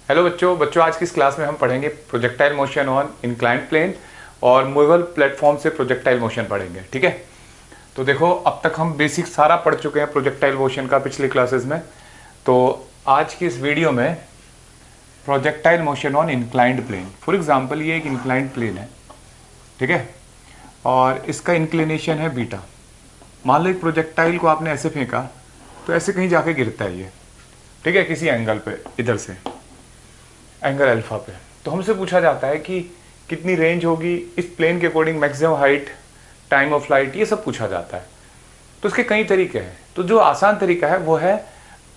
Hello बच्चों आज की इस क्लास में हम पढ़ेंगे projectile motion on inclined plane और मूवेबल प्लेटफॉर्म से प्रोजेक्टाइल मोशन पढ़ेंगे। ठीक है, तो देखो अब तक हम बेसिक सारा पढ़ चुके हैं प्रोजेक्टाइल मोशन का पिछली क्लासेस में। तो आज की इस वीडियो में projectile motion on inclined plane, for example ये एक इंक्लाइंड प्लेन है, ठीक है, और इसका इंक्लिनेशन है बीटा। मान लो एक प्रोजेक्टाइल को आपने ऐसे फेंका तो ऐसे कहीं जाके गिरता है ये, ठीक है, किसी एंगल पे, इधर से एंगल अल्फा पे। तो हमसे पूछा जाता है कि कितनी रेंज होगी इस प्लेन के according, maximum height, time of flight, ये सब पूछा जाता है। तो इसके कई तरीके हैं। तो जो आसान तरीका है वो है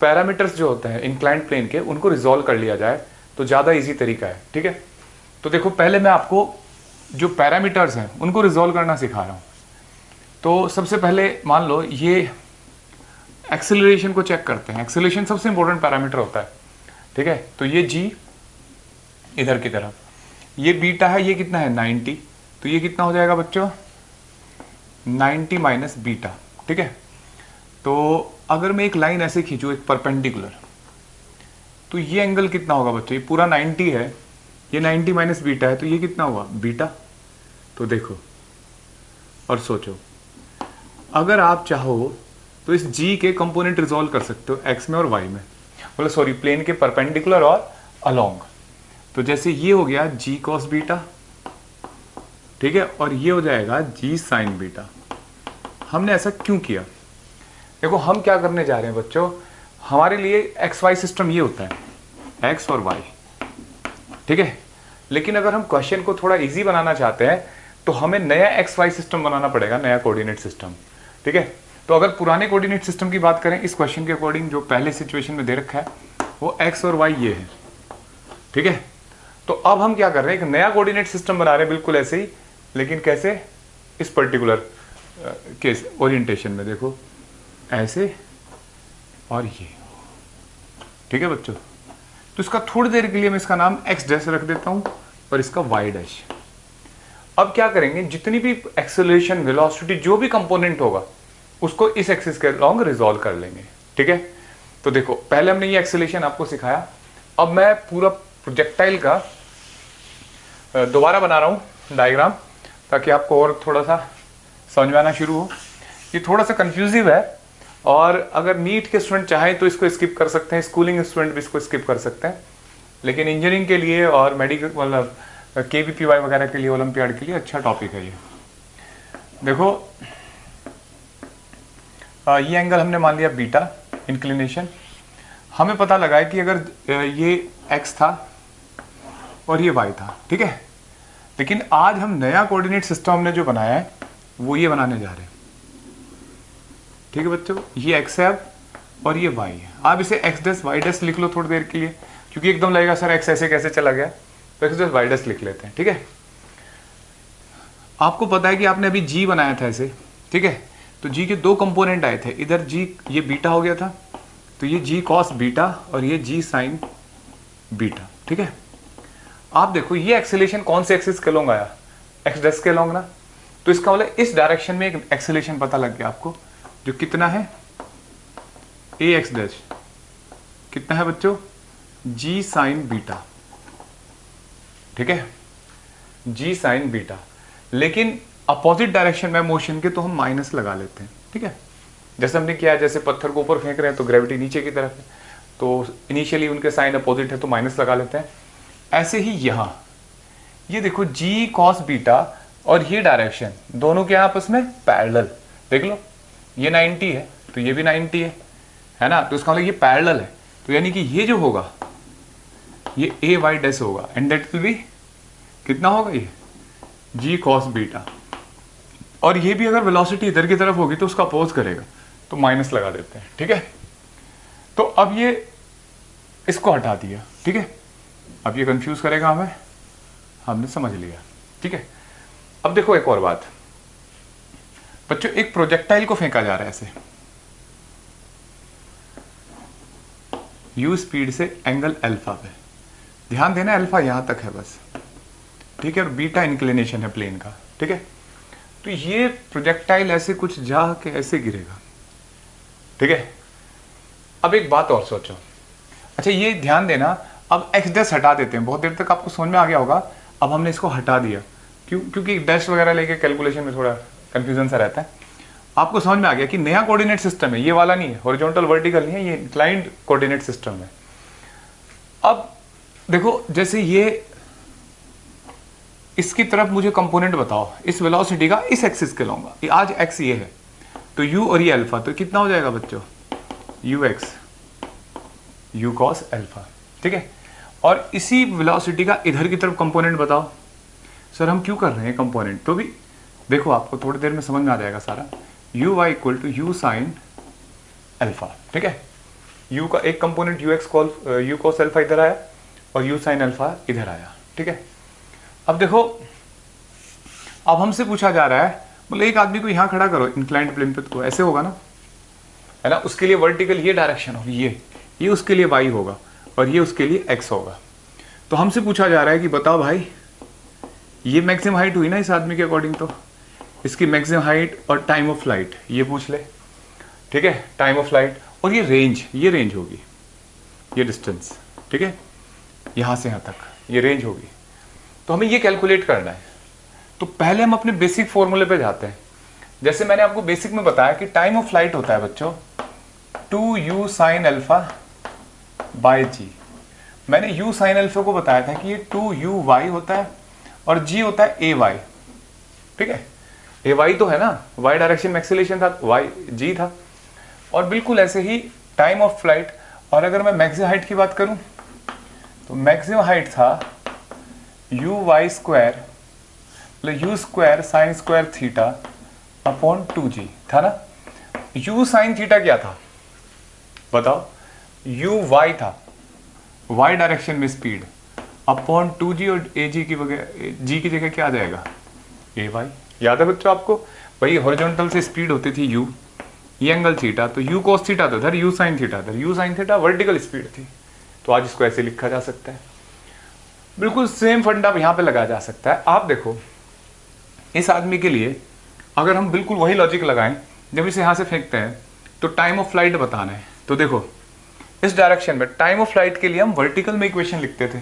पैरामीटर्स जो होते हैं इंक्लाइंड प्लेन के, उनको रिजॉल्व कर लिया जाए तो ज़्यादा इजी तरीका है। ठीक है, तो देखो पहले मैं आपको जो पैरामीटर्स हैं उनको रिजॉल्व करना सिखा रहा हूँ। तो सबसे पहले मान लो ये एक्सेलरेशन को चेक करते हैं। एक्सेलरेशन सबसे इंपॉर्टेंट पैरामीटर होता है, ठीक है। तो ये जी इधर की तरफ, ये बीटा है, ये कितना है 90, तो ये कितना हो जाएगा बच्चों 90 माइनस बीटा। ठीक है, तो अगर मैं एक लाइन ऐसे खींचूं एक परपेंडिकुलर, तो ये एंगल कितना होगा बच्चों, ये पूरा 90 है, ये 90 माइनस बीटा है, तो ये कितना हुआ बीटा। तो देखो और सोचो, अगर आप चाहो तो इस जी के कंपोनेंट रिजॉल्व कर सकते हो एक्स में और वाई में, मतलब सॉरी प्लेन के परपेंडिकुलर और अलोंग। तो जैसे ये हो गया जी कॉस बीटा, ठीक है, और ये हो जाएगा जी साइन बीटा। हमने ऐसा क्यों किया? देखो हम क्या करने जा रहे हैं बच्चों, हमारे लिए एक्स वाई सिस्टम ये होता है, एक्स और वाई, ठीक है। लेकिन अगर हम क्वेश्चन को थोड़ा इजी बनाना चाहते हैं तो हमें नया एक्स वाई सिस्टम बनाना पड़ेगा, नया कोऑर्डिनेट सिस्टम। ठीक है, तो अगर पुराने कोऑर्डिनेट सिस्टम की बात करें इस क्वेश्चन के अकॉर्डिंग, जो पहले सिचुएशन में दे रखा है वो एक्स और वाई ये है, ठीक है। तो अब हम क्या कर रहे हैं, एक नया कोऑर्डिनेट सिस्टम बना रहे हैं बिल्कुल ऐसे ही, लेकिन कैसे, इस पर्टिकुलर केस ओरिएंटेशन में। देखो ऐसे और ये, ठीक है बच्चों। तो इसका थोड़ी देर के लिए मैं इसका नाम एक्स डैश रख देता हूं और इसका वाई डैश। अब क्या करेंगे, जितनी भी एक्सेलरेशन, वेलोसिटी, जो भी कंपोनेंट होगा उसको इस एक्सिस के लॉन्ग रिजॉल्व कर लेंगे। ठीक है, तो देखो पहले हमने ये एक्सेलरेशन आपको सिखाया, अब मैं पूरा प्रोजेक्टाइल का दोबारा बना रहा हूँ डायग्राम, ताकि आपको और थोड़ा सा समझ में आना शुरू हो। ये थोड़ा सा कंफ्यूजिव है और अगर नीट के स्टूडेंट चाहें तो इसको स्किप कर सकते हैं, स्कूलिंग स्टूडेंट भी इसको स्किप कर सकते हैं, लेकिन इंजीनियरिंग के लिए और मेडिकल मतलब KVPY वगैरह के लिए, ओलंपियाड के लिए अच्छा टॉपिक है ये। देखो ये एंगल हमने मान लिया बीटा, इंक्लिनेशन। हमें पता लगा है कि अगर ये एक्स था और ये वाई था, ठीक है, लेकिन आज हम नया कोऑर्डिनेट सिस्टम हमने जो बनाया है वो ये बनाने जा रहे हैं। ठीक है बच्चों, ये एक्स है अब और ये वाई है। आप इसे एक्स डैश वाई डैश लिख लो थोड़ी देर के लिए, क्योंकि एकदम लगेगा सर एक्स ऐसे कैसे चला गया, तो एक्स डैश वाई डैश लिख लेते हैं। ठीक है, आपको पता है कि आपने अभी जी बनाया था ऐसे, ठीक है, तो जी के दो कंपोनेंट आए थे, इधर जी ये बीटा हो गया था, तो ये जी कॉस बीटा और ये जी साइन बीटा। ठीक है, आप देखो ये एक्सेलेरेशन कौन से एक्सिस के लॉन्ग आया, एक्स डैश के लॉन्ग ना, तो इसका मतलब इस डायरेक्शन में एक एक्सेलेरेशन पता लग गया आपको, जो कितना है ए एक्स डैश, कितना है बच्चों जी साइन बीटा। ठीक है, जी साइन बीटा, लेकिन अपोजिट डायरेक्शन में मोशन के तो हम माइनस लगा लेते हैं। ठीक है, जैसे हमने किया, जैसे पत्थर को ऊपर फेंक रहे हैं तो ग्रेविटी नीचे की तरफ है, तो इनिशियली उनके साइन अपोजिट है तो माइनस लगा लेते हैं। ऐसे ही यहां ये देखो जी कॉस बीटा और ये डायरेक्शन दोनों के आपस में पैरेलल, देख लो ये 90 है तो ये भी 90 है ना, तो इसका मतलब ये पैरेलल है, तो यानी कि ये जो होगा ये ए वाई डैश होगा, एंड दैट विल बी कितना होगा ये जी कॉस बीटा। और ये भी अगर वेलोसिटी इधर की तरफ होगी तो उसका अपोज करेगा, तो माइनस लगा देते हैं। ठीक है, तो अब ये इसको हटा दिया। ठीक है, अब ये कंफ्यूज करेगा हमें, हमने समझ लिया। ठीक है, अब देखो एक और बात बच्चों, एक प्रोजेक्टाइल को फेंका जा रहा है ऐसे यू स्पीड से एंगल अल्फा पे, ध्यान देना अल्फा यहां तक है बस, ठीक है, और बीटा इंक्लिनेशन है प्लेन का। ठीक है, तो ये प्रोजेक्टाइल ऐसे कुछ जा के ऐसे गिरेगा। ठीक है, अब एक बात और सोचो, अच्छा ये ध्यान देना, अब एक्स डैश हटा देते हैं, बहुत देर तक आपको समझ में आ गया होगा। अब हमने इसको हटा दिया, क्योंकि डैश वगैरह लेके कैलकुलेशन में थोड़ा कंफ्यूजन सा रहता है। आपको समझ में आ गया कि नया कोऑर्डिनेट सिस्टम है, ये वाला नहीं है, हॉरिजॉन्टल वर्टिकल नहीं है, ये इंक्लाइंड कोऑर्डिनेट सिस्टम है। अब देखो जैसे ये इसकी तरफ मुझे कंपोनेंट बताओ, इस वेलोसिटी का इस एक्सिस के लाऊंगा, ये आज एक्स ये है, तो यू और ये अल्फा, तो कितना हो जाएगा बच्चों, you x you cos alpha, ठीक है। और इसी वेलोसिटी का इधर की तरफ कंपोनेंट बताओ। सर हम क्यों कर रहे हैं कंपोनेंट, तो भी देखो आपको थोड़ी देर में समझ में आ जाएगा सारा। U Y equal to U sine alpha, ठीक है। यू का एक कंपोनेंट यू कॉस अल्फा इधर आया और यू साइन अल्फा इधर आया, ठीक है। अब देखो, अब हमसे पूछा जा रहा है, बोले एक आदमी को यहां खड़ा करो इंक्लाइंड प्लेन पे, तो ऐसे होगा ना, है ना। उसके लिए वर्टिकल ये डायरेक्शन होगी, ये उसके लिए वाई होगा और ये उसके लिए एक्स होगा। तो हमसे पूछा जा रहा है कि बताओ भाई, ये मैक्सिमम हाइट हुई ना इस आदमी के अकॉर्डिंग, तो इसकी मैक्सिमम हाइट और टाइम ऑफ फ्लाइट ये पूछ ले, ठीक है। टाइम ऑफ फ्लाइट और ये रेंज होगी, ये डिस्टेंस, ठीक है, यहां से यहां तक ये रेंज होगी। तो हमें ये कैलकुलेट करना है। तो पहले हम अपने बेसिक फॉर्मूले पे जाते हैं। जैसे मैंने आपको बेसिक में बताया कि टाइम ऑफ फ्लाइट होता है बच्चों 2u साइन अल्फा बाय जी। मैंने u साइन अल्फा को बताया था कि ये 2u(y) होता है और g होता है ay, ठीक है। ay तो है ना, y डायरेक्शन में एक्सीलरेशन था, y g था। और बिल्कुल ऐसे ही टाइम ऑफ फ्लाइट, और अगर मैं मैक्सिमम हाइट की बात करूं तो मैक्सिमम हाइट था u(y) स्क्वायर मतलब u square sine square theta upon 2g था ना। u साइन थीटा क्या था बताओ, u(y) था, y डायरेक्शन में स्पीड अपॉन 2g, और aj की वगैरह g की जगह क्या आ जाएगा, ay। याद है बच्चों आपको, भाई हॉरिजॉन्टल से स्पीड होती थी u, ये एंगल थीटा, तो u cos थीटा था इधर, u साइन थीटा इधर, u sine theta vertical speed थी। तो आज इसको ऐसे लिखा जा सकता है। बिल्कुल सेम फंडा यहाँ पे लगाया जा सकता है। आप देखो इस आदमी के लिए अगर हम बिल्कुल वही लॉजिक लगाएं, जब इसे यहाँ से फेंकते हैं तो टाइम ऑफ फ्लाइट बताना है। तो देखो इस डायरेक्शन में टाइम ऑफ फ्लाइट के लिए हम वर्टिकल में इक्वेशन लिखते थे,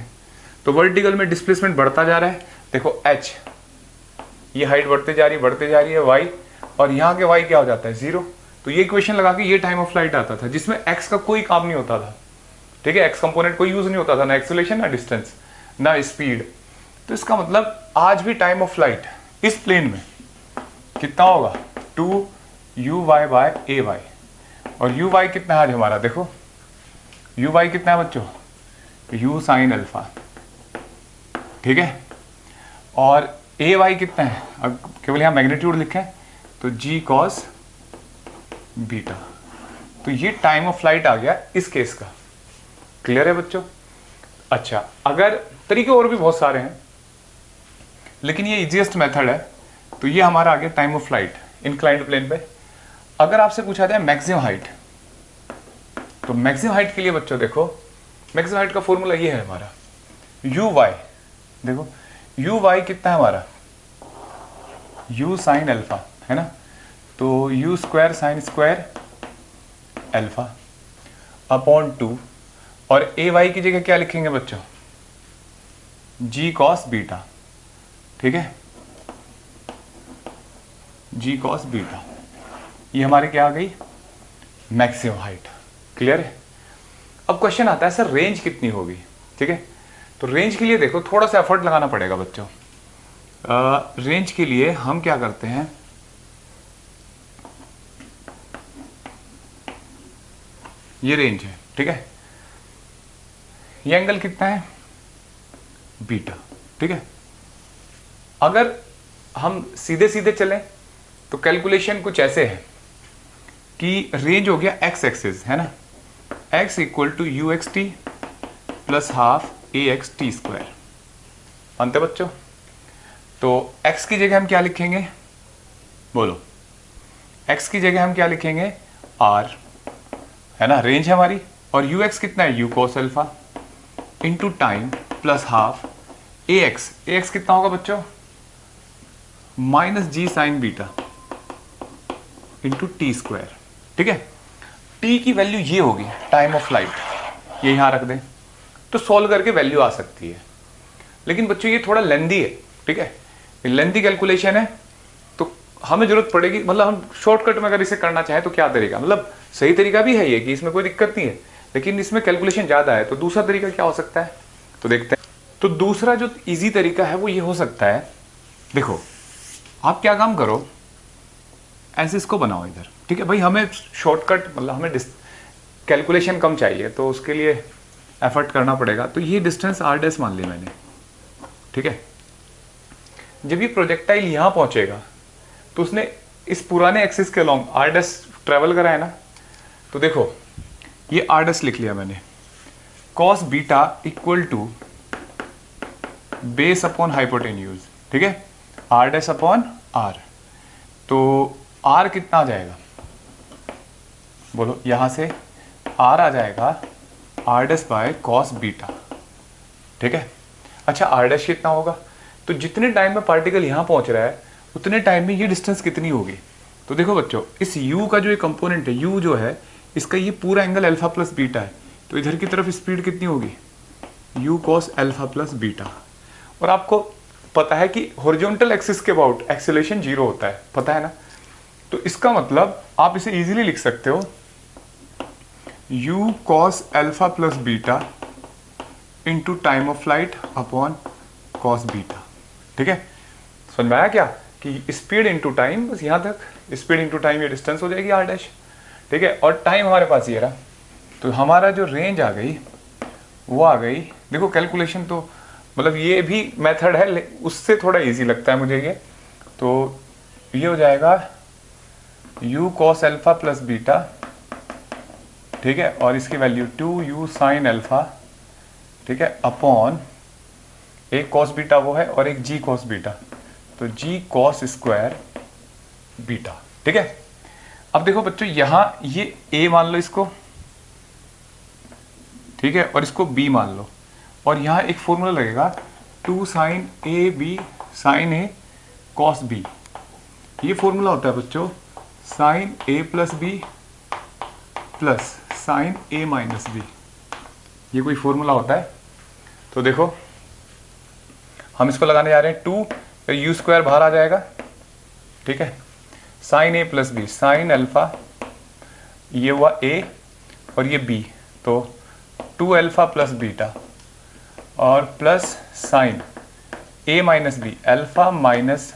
तो वर्टिकल में डिस्प्लेसमेंट बढ़ता जा रहा है, देखो h, ये हाइट बढ़ते जा रही है y, और यहाँ के y क्या हो जाता है 0। तो ये इक्वेशन लगा के ये टाइम ऑफ फ्लाइट आता था, जिसमें x का कोई काम नहीं होता था, ठीक है। x कंपोनेंट कोई यूज नहीं होता था, ना एक्सेलरेशन ना डिस्टेंस ना स्पीड। तो इसका मतलब आज भी टाइम ऑफ फ्लाइट इस प्लेन में कितना होगा 2u(y) बाय ay, और u(y) कितना है आज हमारा, देखो u(y) कितना है बच्चों, u साइन अल्फा, ठीक है। और ay कितना है, अब केवल यहाँ मैग्नीट्यूड लिखें तो g cos बीटा। तो ये टाइम ऑफ फ्लाइट आ गया इस केस का। क्लियर है बच्चों। अच्छा, अगर तरीके और भी बहुत सारे हैं, लेकिन ये इजीएस्ट मेथड है। तो ये हमारा आ गया time of flight inclined plane पे। अगर आपसे पूछा जाए मैक्सिमम हाइट, तो मैक्सिमम हाइट के लिए बच्चों देखो, मैक्सिमम हाइट का फॉर्मूला ये है हमारा u(y), देखो u(y) कितना है हमारा, u साइन अल्फा, है ना। तो u square sine square alpha upon 2, और ay की जगह क्या लिखेंगे बच्चों, g cos बीटा, ठीक है, g cos बीटा। ये हमारे क्या आ गई, मैक्सिमम हाइट। क्लियर है। अब क्वेश्चन आता है सर रेंज कितनी होगी, ठीक है। तो रेंज के लिए देखो थोड़ा सा एफर्ट लगाना पड़ेगा बच्चों। रेंज के लिए हम क्या करते हैं, ये रेंज है, ठीक है। ये एंगल कितना है, बीटा, ठीक है। अगर हम सीधे सीधे चलें तो कैलकुलेशन कुछ ऐसे है कि रेंज हो गया एक्स एक्सिस, है ना, x equal to U X T plus half A X T square. मानते बच्चों। तो x की जगह हम क्या लिखेंगे, बोलो, x की जगह हम क्या लिखेंगे r, है ना, रेंज है हमारी। और यू एक्स कितना है, u cos alpha into time plus half ए एक्स कितना होगा बच्चों, माइनस जी sine beta into t square, ठीक है। टी की वैल्यू ये होगी टाइम ऑफ फ्लाइट, ये यहां रख दें। तो सॉल्व करके वैल्यू आ सकती है। लेकिन बच्चों ये थोड़ा लेंदी है, ठीक है, लेंदी कैलकुलेशन है, तो हमें जरूरत पड़ेगी, मतलब हम शॉर्टकट में अगर इसे करना चाहें तो क्या तरीका, मतलब सही तरीका भी है ये कि इसमें कोई दिक्कत नहीं है, लेकिन इसमें कैलकुलेशन ज़्यादा है, तो दूसरा तरीका क्या हो सकता है, तो देखते हैं। तो दूसरा जो ईजी तरीका है वो ये हो सकता है, देखो आप क्या काम करो, ऐसे इसको बनाओ इधर, ठीक है भाई, हमें शॉर्टकट, मतलब हमें कैलकुलेशन कम चाहिए, तो उसके लिए एफर्ट करना पड़ेगा। तो ये डिस्टेंस आर डैश मान ली मैंने, ठीक है। जब ये प्रोजेक्टाइल यहाँ पहुंचेगा तो उसने इस पुराने एक्सिस के अलोंग आर डैश ट्रेवल करा है ना, तो देखो ये आर डैश लिख लिया मैंने, cos beta equal to base upon hypotenuse, ठीक है, आर डैश अपॉन आर। तो आर कितना आ जाएगा, बोलो, यहां से आर आ जाएगा R dash by cos beta, ठीक है। अच्छा आर डैश कितना होगा, तो जितने टाइम में पार्टिकल यहां पहुंच रहा है उतने टाइम में ये डिस्टेंस कितनी होगी। तो देखो बच्चों, इस u का जो एक कंपोनेंट है, u जो है इसका ये पूरा एंगल अल्फा प्लस बीटा है, तो इधर की तरफ स्पीड कितनी होगी, u cos alpha plus beta. और आपको पता है कि हॉरिजॉन्टल एक्सिस के अबाउट एक्सेलरेशन 0 होता है, पता है ना। तो इसका मतलब आप इसे इजीली लिख सकते हो, u cos alpha plus beta into time of flight upon cos beta, ठीक है। समझ में आया क्या, कि स्पीड इंटू टाइम, बस यहाँ तक, स्पीड इंटू टाइम ये डिस्टेंस हो जाएगी आर डैश, ठीक है। और टाइम हमारे पास ये रहा, तो हमारा जो रेंज आ गई वो आ गई, देखो कैलकुलेशन तो मतलब ये भी मेथड है, उससे थोड़ा इजी लगता है मुझे ये, तो ये हो जाएगा u cos alpha plus beta, ठीक है, और इसकी वैल्यू 2u sin अल्फा, ठीक है, अपॉन एक cos बीटा वो है और एक g cos बीटा, तो g cos स्क्वायर बीटा, ठीक है। अब देखो बच्चों, यहां ये a मान लो इसको, ठीक है, और इसको b मान लो, और यहाँ एक फॉर्मूला लगेगा 2 sin a b sin a cos b, ये फॉर्मूला होता है बच्चों sin a plus B plus sin a minus B, ये कोई फॉर्मूला होता है। तो देखो हम इसको लगाने जा रहे हैं 2, फिर यू स्क्वायर बाहर आ जाएगा, ठीक है, sin a plus B sin alpha, ये हुआ a और ये b, तो 2 अल्फा प्लस बीटा और plus sine a minus B alpha minus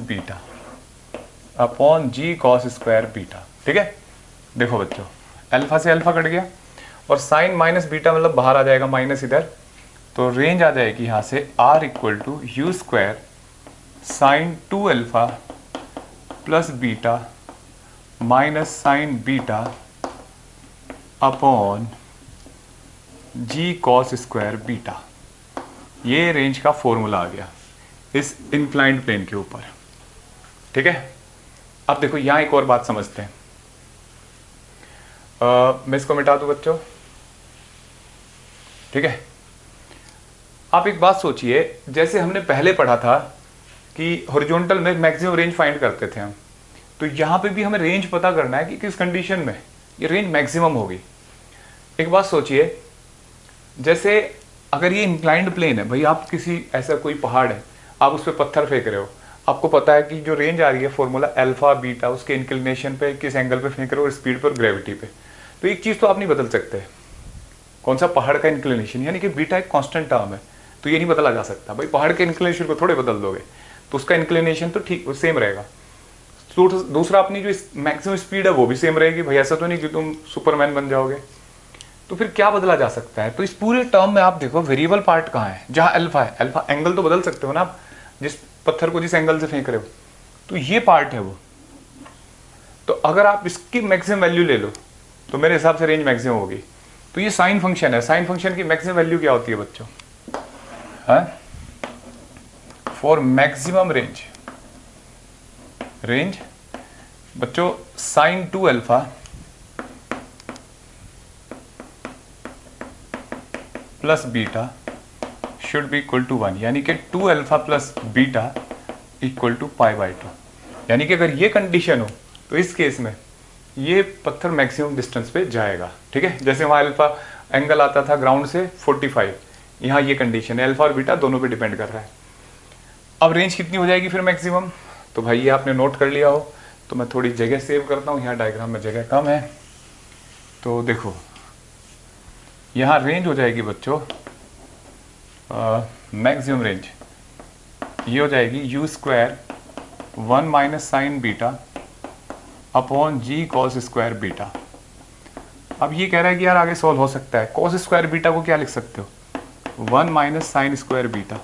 beta upon g cos square beta, ठीक है। देखो बच्चों, अल्फा से अल्फा कट गया और साइन माइनस बीटा मतलब बाहर आ जाएगा माइनस इधर, तो रेंज आ जाएगी यहाँ से r equal to you square sine 2 alpha plus beta minus sine beta upon g cos square beta. ये रेंज का फॉर्मूला आ गया इस इंक्लाइंड प्लेन के ऊपर, ठीक है। अब देखो यहां एक और बात समझते हैं, मैं इसको मिटा दूं बच्चों, ठीक है। आप एक बात सोचिए, जैसे हमने पहले पढ़ा था कि हॉरिजॉन्टल में मैक्सिमम रेंज फाइंड करते थे हम, तो यहां पे भी हमें रेंज पता करना है कि किस कंडीशन में ये रेंज मैक्सिमम होगी। एक बात सोचिए, जैसे अगर ये इंक्लाइंड प्लेन है भाई, आप किसी ऐसा कोई पहाड़ है, आप उस पर पत्थर फेंक रहे हो, आपको पता है कि जो रेंज आ रही है फॉर्मूला अल्फा बीटा, उसके इंक्लिनेशन पे, किस एंगल पे फेंक रहे हो, स्पीड पर, ग्रेविटी पे। तो एक चीज़ तो आप नहीं बदल सकते, कौन सा, पहाड़ का इंक्लिनेशन, यानी कि बीटा एक कांस्टेंट टर्म है, तो ये नहीं बदला जा सकता भाई। पहाड़ के इंक्लिनेशन को थोड़े बदल दोगे, तो उसका इंक्लिनेशन तो ठीक सेम रहेगा। दूसरा, अपनी जो मैक्सिमम स्पीड है वो भी सेम रहेगी भाई, ऐसा तो नहीं कि तुम सुपरमैन बन जाओगे। तो फिर क्या बदला जा सकता है, तो इस पूरे टर्म में आप देखो वेरिएबल पार्ट कहाँ है, जहां अल्फा है, अल्फा एंगल तो बदल सकते हो ना आप, जिस पत्थर को जिस एंगल से फेंक रहे हो, तो ये पार्ट है वो। तो अगर आप इसकी मैक्सिमम वैल्यू ले लो तो मेरे हिसाब से रेंज मैक्सिमम होगी। तो ये साइन फंक्शन है, साइन फंक्शन की मैक्सिमम वैल्यू क्या होती है बच्चों, फॉर मैक्सिमम रेंज बच्चों sine 2 alpha plus beta should be equal to 1, यानी कि 2 alpha plus beta equal to π/2। यानी कि अगर ये कंडीशन हो तो इस केस में ये पत्थर मैक्सिमम डिस्टेंस पे जाएगा, ठीक है। जैसे वहाँ अल्फा एंगल आता था ग्राउंड से 45, यहाँ ये कंडीशन है, अल्फा और बीटा दोनों पे डिपेंड कर रहा है। अब रेंज कितनी हो जाएगी फिर मैक्सिमम, तो भाई ये आपने नोट कर लिया हो, तो मैं थोड़ी जगह सेव करता हूँ, यहाँ डायग्राम में जगह कम है। तो देखो यहाँ रेंज हो जाएगी बच्चों, मैक्सिमम रेंज ये हो जाएगी U square 1 minus sine beta upon जी कॉस स्क्वायर बीटा। अब ये कह रहा है कि यार आगे सॉल्व हो सकता है, कॉस स्क्वायर बीटा को क्या लिख सकते हो, 1 माइनस साइन स्क्वायर बीटा,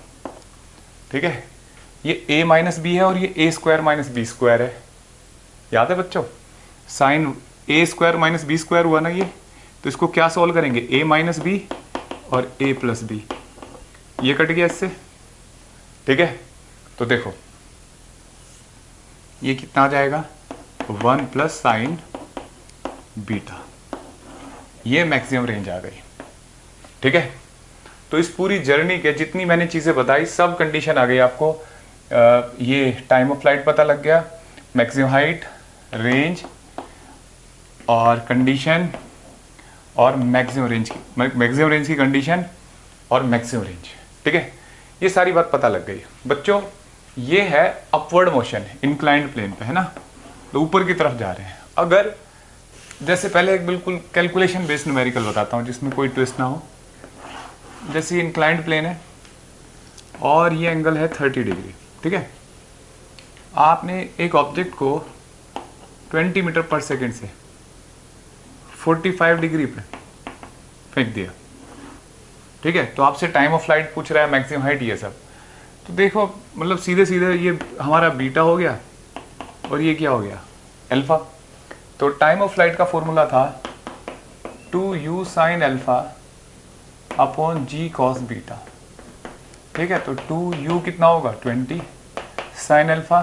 ठीक है। ये a माइनस बी है और ये a square minus B square है, याद है बच्चों, sine a square minus B square हुआ ना ये, तो इसको क्या सॉल्व करेंगे, a माइनस बी और a प्लस बी, ये कट गया इससे, ठीक है। तो देखो ये कितना आ जाएगा, 1 प्लस साइन बीटा, ये मैक्सिमम रेंज आ गई, ठीक है। तो इस पूरी जर्नी के जितनी मैंने चीज़ें बताई सब कंडीशन आ गई आपको। ये टाइम ऑफ फ्लाइट पता लग गया, मैक्सिमम हाइट, रेंज और कंडीशन और मैक्सिमम रेंज की कंडीशन और मैक्सिमम रेंज, ठीक है। ये सारी बात पता लग गई बच्चों। ये है अपवर्ड मोशन इंक्लाइंड प्लेन पे, है ना, तो ऊपर की तरफ जा रहे हैं। अगर जैसे पहले एक बिल्कुल कैलकुलेशन बेस्ड न्यूमेरिकल बताता हूँ जिसमें कोई ट्विस्ट ना हो। जैसे इंक्लाइंड प्लेन है और ये एंगल है 30 डिग्री, ठीक है। आपने एक ऑब्जेक्ट को 20 मीटर पर सेकेंड से 45 डिग्री पे फेंक दिया, ठीक है। तो आपसे टाइम ऑफ फ्लाइट पूछ रहा है, मैक्सिमम हाइट, ये सब। तो देखो मतलब सीधे सीधे ये हमारा बीटा हो गया और ये क्या हो गया, अल्फा। तो टाइम ऑफ फ्लाइट का फॉर्मूला था 2u साइन अल्फा अपॉन जी कॉस बीटा, ठीक है। तो 2u कितना होगा 20, साइन अल्फा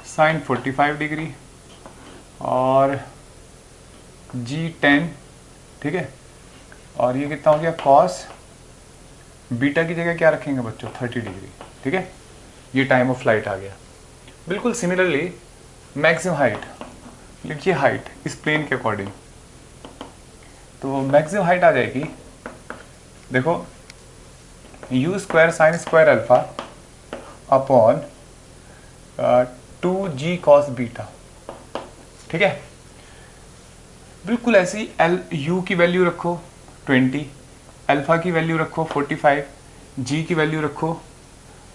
साइन 45 डिग्री और जी 10, ठीक है। और ये कितना हो गया कॉस बीटा की जगह क्या रखेंगे बच्चों 30 डिग्री, ठीक है। ये टाइम ऑफ फ्लाइट आ गया। बिल्कुल सिमिलरली मैक्सिमम हाइट, लिखिए हाइट इस प्लेन के अकॉर्डिंग। तो मैक्सिमम हाइट आ जाएगी, देखो you square sine square alpha upon 2g cos beta, ठीक है। बिल्कुल ऐसी एल यू की वैल्यू रखो 20, अल्फा की वैल्यू रखो 45, जी की वैल्यू रखो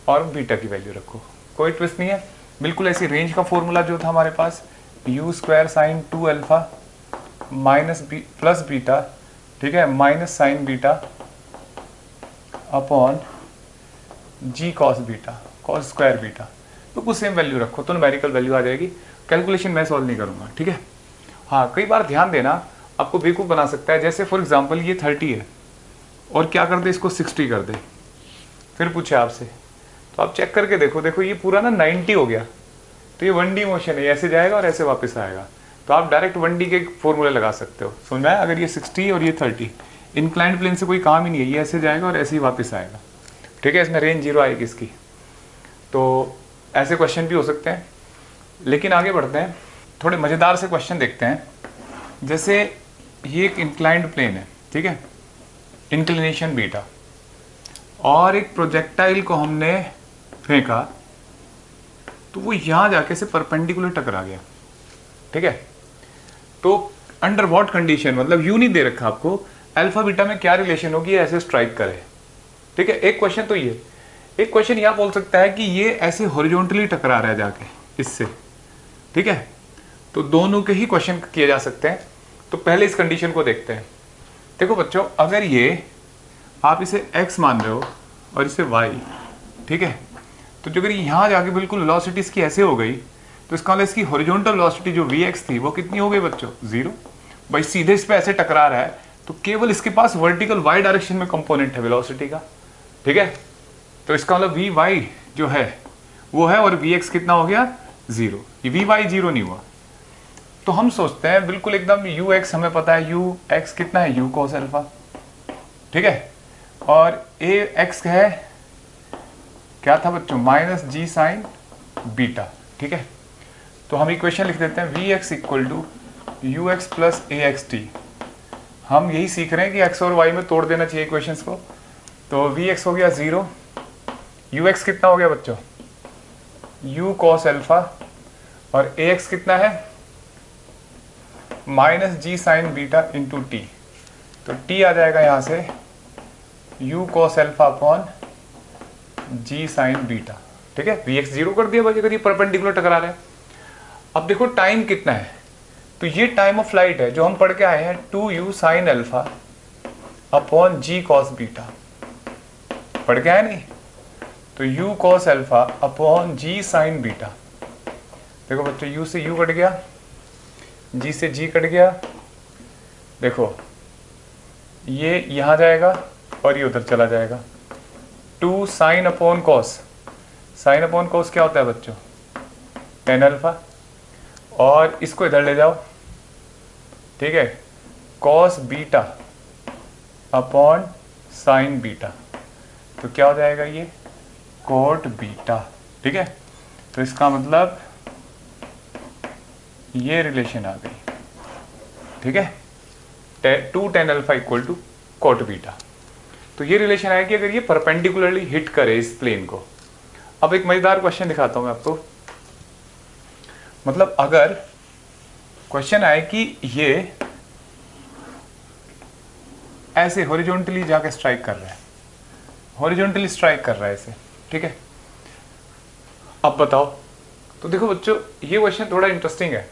और बीटा की वैल्यू रखो, कोई ट्विस्ट नहीं है। बिल्कुल ऐसी रेंज का फॉर्मूला जो था हमारे पास, u square sine 2 alpha minus plus beta, ठीक है, माइनस साइन बीटा अपॉन जी cos beta, cos square beta. तो कुछ सेम वैल्यू रखो तो न्यूमेरिकल वैल्यू आ जाएगी। कैलकुलेशन मैं सॉल्व नहीं करूँगा, ठीक है। हाँ, कई बार ध्यान देना, आपको बेवकूफ़ बना सकता है। जैसे फॉर एग्जांपल ये 30 है और क्या कर दे, इसको 60 कर दे, फिर पूछे आपसे, तो आप चेक करके देखो, देखो ये पूरा ना 90 हो गया, तो ये 1D मोशन है, ऐसे जाएगा और ऐसे वापस आएगा। तो आप डायरेक्ट 1D के फॉर्मूले लगा सकते हो, समझ में आया। अगर ये 60 और ये 30, इंक्लाइंड प्लेन से कोई काम ही नहीं है, ये ऐसे जाएगा और ऐसे ही वापस आएगा, ठीक है। इसमें रेंज 0 आएगी इसकी। तो ऐसे क्वेश्चन भी हो सकते हैं, लेकिन आगे बढ़ते हैं, थोड़े मज़ेदार से क्वेश्चन देखते हैं। जैसे ये एक इंक्लाइंड प्लेन है, ठीक है, इंक्लिनेशन बीटा, और एक प्रोजेक्टाइल को हमने फेंका तो वो यहाँ जाके से परपेंडिकुलर टकरा गया, ठीक है। तो अंडर व्हाट कंडीशन, मतलब यू नहीं दे रखा आपको, अल्फा बीटा में क्या रिलेशन होगी ऐसे स्ट्राइक करे, ठीक है। एक क्वेश्चन तो ये, एक क्वेश्चन यह बोल सकता है कि ये ऐसे हॉरिजॉन्टली टकरा रहा है जाके इससे, ठीक है। तो दोनों के ही क्वेश्चन किए जा सकते हैं। तो पहले इस कंडीशन को देखते हैं। देखो बच्चों, अगर ये आप इसे x मान रहे हो और इसे y, ठीक है, तो जो अगर यहाँ जाके बिल्कुल वेलोसिटी इसकी ऐसे हो गई, तो इसका मतलब इसकी हॉरिजॉन्टल वेलोसिटी जो vx थी वो कितनी हो गई बच्चों, 0। भाई सीधे इस पे ऐसे टकरा रहा है तो केवल इसके पास वर्टिकल y डायरेक्शन में कंपोनेंट है वेलोसिटी का, ठीक है। तो इसका मतलब vy जो है वो है और vx कितना हो गया, 0। ये vy 0 नहीं हुआ। तो हम सोचते हैं बिल्कुल एकदम ux हमें पता है, ux कितना है, u cos अल्फा, ठीक है, और ax है क्या था बच्चों, माइनस जी साइन बीटा, ठीक है। तो हम इक्वेशन लिख देते हैं vx equal to ux plus axt हम यही सीख रहे हैं कि एक्स और वाई में तोड़ देना चाहिए इक्वेशंस को। तो वी एक्स हो गया 0, यू एक्स कितना हो गया बच्चों, यू कॉस एल्फा, और ए एक्स कितना है, माइनस जी साइन बीटा इंटू टी। तो टी आ जाएगा यहाँ से U cos alpha upon G sine beta. ठीक है, वी एक्स 0 कर दिया भाई अगर ये परपेंडिकुलर टकरा रहे हैं। अब देखो टाइम कितना है, तो ये टाइम ऑफ फ्लाइट है जो हम पढ़ के आए हैं 2u साइन अल्फा अपॉन जी कॉस बीटा, पढ़ के आए नहीं। तो u cos alpha upon G sine beta. देखो बच्चों u से u कट गया, g से g कट गया, देखो ये यहां जाएगा और ये उधर चला जाएगा। 2 sine upon cos, sine upon cos क्या होता है बच्चों, टेन अल्फा, और इसको इधर ले जाओ, ठीक है, cos beta upon sine beta, तो क्या हो जाएगा ये कोट बीटा। ठीक है, तो इसका मतलब ये रिलेशन आ गई। ठीक है, 2 tan alpha equal to cot beta. तो ये रिलेशन आया कि अगर ये परपेंडिकुलरली हिट करे इस प्लेन को। अब एक मजेदार क्वेश्चन दिखाता हूं मैं आपको। मतलब अगर क्वेश्चन आए कि ये ऐसे हॉरिजॉन्टली जाके स्ट्राइक कर रहा है, हॉरिजॉन्टली स्ट्राइक कर रहा है ऐसे, ठीक है, अब बताओ। तो देखो बच्चों ये क्वेश्चन थोड़ा इंटरेस्टिंग है।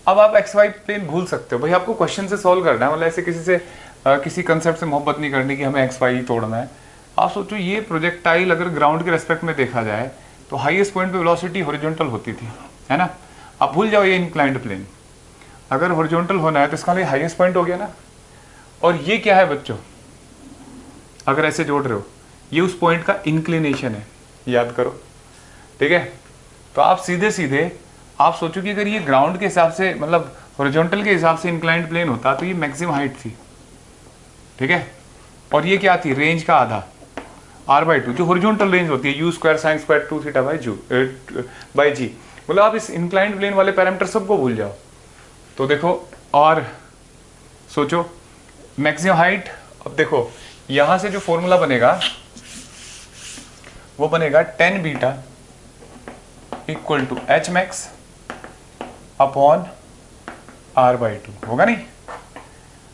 अब आप एक्स वाई प्लेन भूल सकते हो भाई, आपको क्वेश्चन से सॉल्व करना है, मतलब ऐसे किसी से किसी कंसेप्ट से मोहब्बत नहीं करनी कि हमें एक्स वाई तोड़ना है। आप सोचो ये प्रोजेक्टाइल अगर ग्राउंड के रेस्पेक्ट में देखा जाए तो हाईएस्ट पॉइंट पे वेलोसिटी हॉरिजॉन्टल होती थी, है ना। आप भूल जाओ ये इंक्लाइंड प्लेन, अगर हॉरिजॉन्टल होना है तो इसका लिए हाईएस्ट पॉइंट हो गया ना। और ये क्या है बच्चों, अगर ऐसे जोड़ रहे हो, ये उस पॉइंट का इंक्लिनेशन है, याद करो। ठीक है, तो आप सीधे सीधे आप सोचो कि अगर ये ग्राउंड के हिसाब से मतलब हॉरिजॉन्टल के हिसाब से इंक्लाइंड प्लेन होता तो ये मैक्सिमम हाइट थी। ठीक है, और ये क्या थी, रेंज का आधा r/2, जो हॉरिजॉन्टल रेंज होती है u² sin² 2θ बाई जी। मतलब आप इस इंक्लाइंड प्लेन वाले पैरामीटर सबको भूल जाओ। तो देखो और सोचो मैक्सिमम हाइट। अब देखो यहां से जो फॉर्मूला बनेगा वो बनेगा tan beta equal to H max upon r/2, होगा नहीं।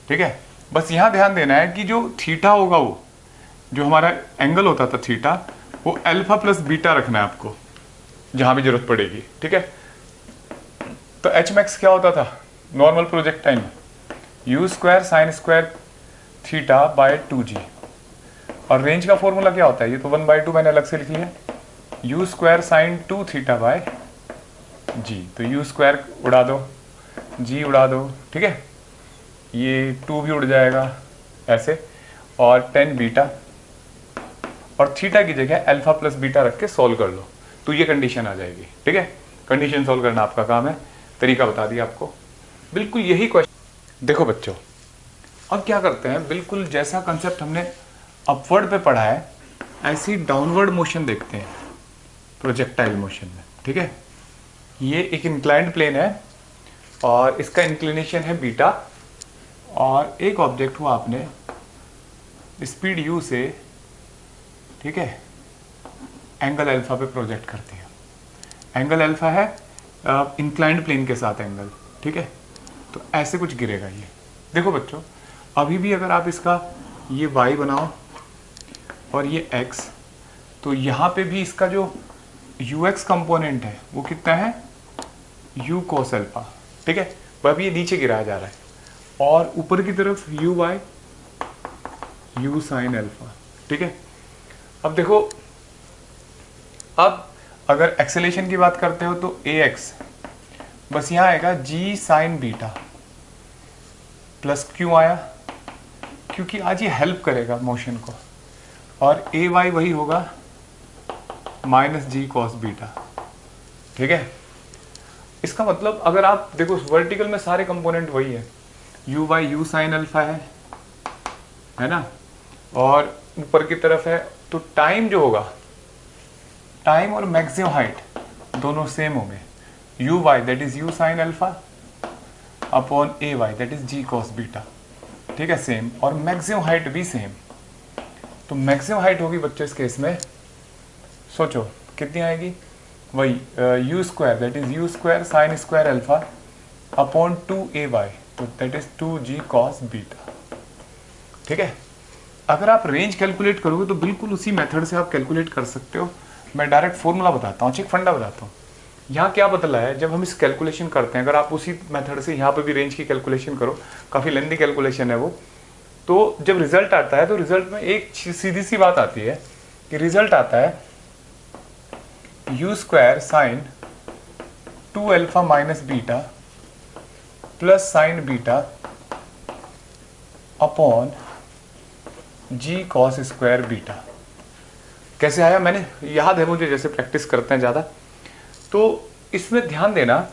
ठीक है, बस यहां ध्यान देना है कि जो थीटा होगा, वो जो हमारा एंगल होता था थीटा, वो अल्फा प्लस बीटा रखना है आपको जहां भी जरूरत पड़ेगी। ठीक है, तो एच मैक्स क्या होता था normal projectile, u² sin² theta by 2g, और रेंज का फॉर्मूला क्या होता है, ये तो 1/2 मैंने अलग से लिख लिया, u² sin 2θ बाय g। तो u² उड़ा दो, g उड़ा दो, ठीक है, ये 2 भी उड़ जाएगा ऐसे, और tan बीटा, और थीटा की जगह अल्फा प्लस बीटा रख के सॉल्व कर लो, तो ये कंडीशन आ जाएगी। ठीक है, कंडीशन सॉल्व करना आपका काम है, तरीका बता दिया आपको, बिल्कुल यही क्वेश्चन। देखो बच्चों अब क्या करते हैं, बिल्कुल जैसा कंसेप्ट हमने अपवर्ड पे पढ़ा है ऐसी डाउनवर्ड मोशन देखते हैं प्रोजेक्टाइल मोशन में। ठीक है, ये एक इंक्लाइंड प्लेन है और इसका इंक्लिनेशन है बीटा, और एक ऑब्जेक्ट हुआ आपने स्पीड u से, ठीक है, एंगल अल्फा पे प्रोजेक्ट कर दिया। एंगल अल्फा है इंक्लाइंड प्लेन के साथ एंगल, ठीक है, तो ऐसे कुछ गिरेगा ये। देखो बच्चों अभी भी अगर आप इसका ये y बनाओ और ये x, तो यहाँ पे भी इसका जो ux कंपोनेंट है वो कितना है, u cos अल्फा। ठीक है, वह भी ये नीचे गिराया जा रहा है, और ऊपर की तरफ uy u sin अल्फा। ठीक है, अब देखो अब अगर एक्सेलेरेशन की बात करते हो तो ax बस यहाँ आएगा g sin बीटा प्लस, क्यों आया, क्योंकि आज ये हेल्प करेगा मोशन को, और ay वही होगा माइनस जी कॉस बीटा। ठीक है, इसका मतलब अगर आप देखो वर्टिकल में सारे कंपोनेंट वही है, uy u sin अल्फा है ना, और ऊपर की तरफ है, तो टाइम जो होगा, टाइम और मैक्सिमम हाइट दोनों सेम होंगे, uy that is u sin alpha upon ay that is g cos beta. ठीक है, सेम, और मैक्सिमम हाइट भी सेम। तो मैक्सिमम हाइट होगी बच्चों इस केस में, सोचो कितनी आएगी, वही you square, that is you square sine square alpha upon 2ay, तो that is 2g cos beta. ठीक है, अगर आप रेंज कैलकुलेट करोगे तो बिल्कुल उसी मेथड से आप कैलकुलेट कर सकते हो। मैं डायरेक्ट फॉर्मूला बताता हूँ, एक फंडा बताता हूँ। यहाँ क्या बदला है, जब हम इस कैलकुलेशन करते हैं, अगर आप उसी मेथड से यहाँ पे भी रेंज की कैलकुलेशन करो, काफ़ी लेंदी कैलकुलेशन है वो, तो जब रिजल्ट आता है तो रिजल्ट में एक सीधी सी बात आती है कि रिजल्ट आता है U square sine 2 alpha minus beta plus sine beta upon जी कॉस स्क्वायर बीटा। कैसे आया, मैंने याद है मुझे, जैसे प्रैक्टिस करते हैं ज़्यादा। तो इसमें ध्यान देना,